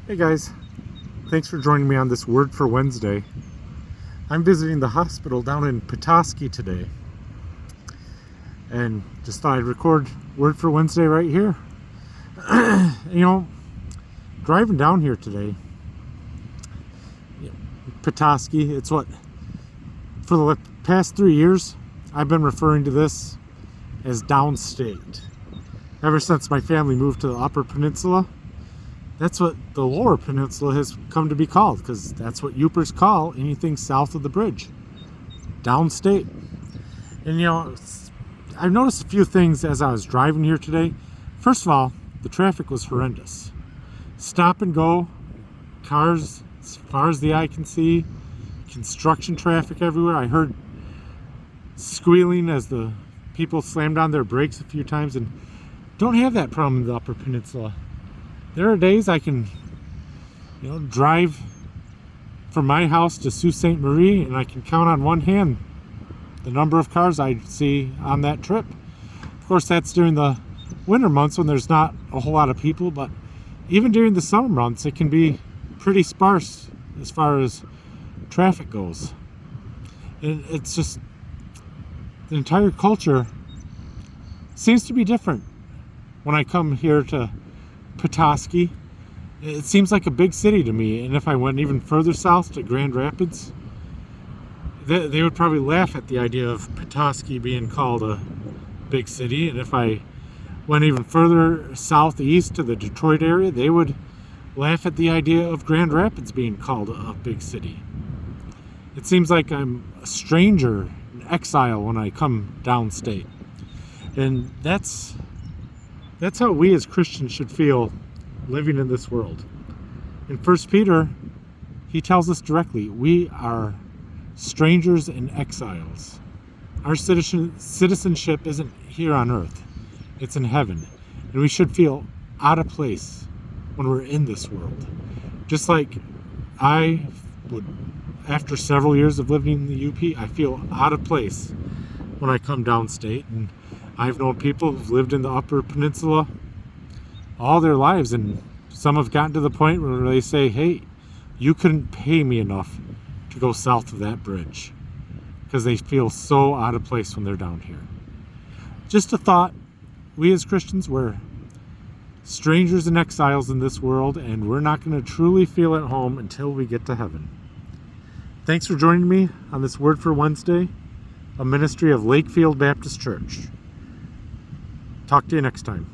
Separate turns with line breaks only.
Hey guys, thanks for joining me on this Word for Wednesday. I'm visiting the hospital down in Petoskey today and just thought I'd record Word for Wednesday right here. Driving down here today, Petoskey, it's what, for the past 3 years, I've been referring to this as downstate. Ever since my family moved to the Upper Peninsula, that's what the Lower Peninsula has come to be called, because that's what Yoopers call anything south of the bridge, downstate. And I've noticed a few things as I was driving here today. First of all, the traffic was horrendous. Stop and go, cars as far as the eye can see, construction traffic everywhere. I heard squealing as the people slammed on their brakes a few times, and don't have that problem in the Upper Peninsula. There are days I can, drive from my house to Sault Ste. Marie, and I can count on one hand the number of cars I see on that trip. Of course, that's during the winter months when there's not a whole lot of people, but even during the summer months, it can be pretty sparse as far as traffic goes. And it's just, the entire culture seems to be different when I come here to Petoskey. It seems like a big city to me, and if I went even further south to Grand Rapids, they would probably laugh at the idea of Petoskey being called a big city. And if I went even further southeast to the Detroit area, they would laugh at the idea of Grand Rapids being called a big city. It seems like I'm a stranger, an exile, when I come downstate. And that's how we as Christians should feel living in this world. In 1 Peter, he tells us directly, we are strangers and exiles. Our citizenship isn't here on earth, it's in heaven. And we should feel out of place when we're in this world. Just like I would, after several years of living in the UP, I feel out of place when I come downstate. And I've known people who've lived in the Upper Peninsula all their lives, and some have gotten to the point where they say, hey, you couldn't pay me enough to go south of that bridge, because they feel so out of place when they're down here. Just a thought, we as Christians, we're strangers and exiles in this world, and we're not going to truly feel at home until we get to heaven. Thanks for joining me on this Word for Wednesday, a ministry of Lakefield Baptist Church. Talk to you next time.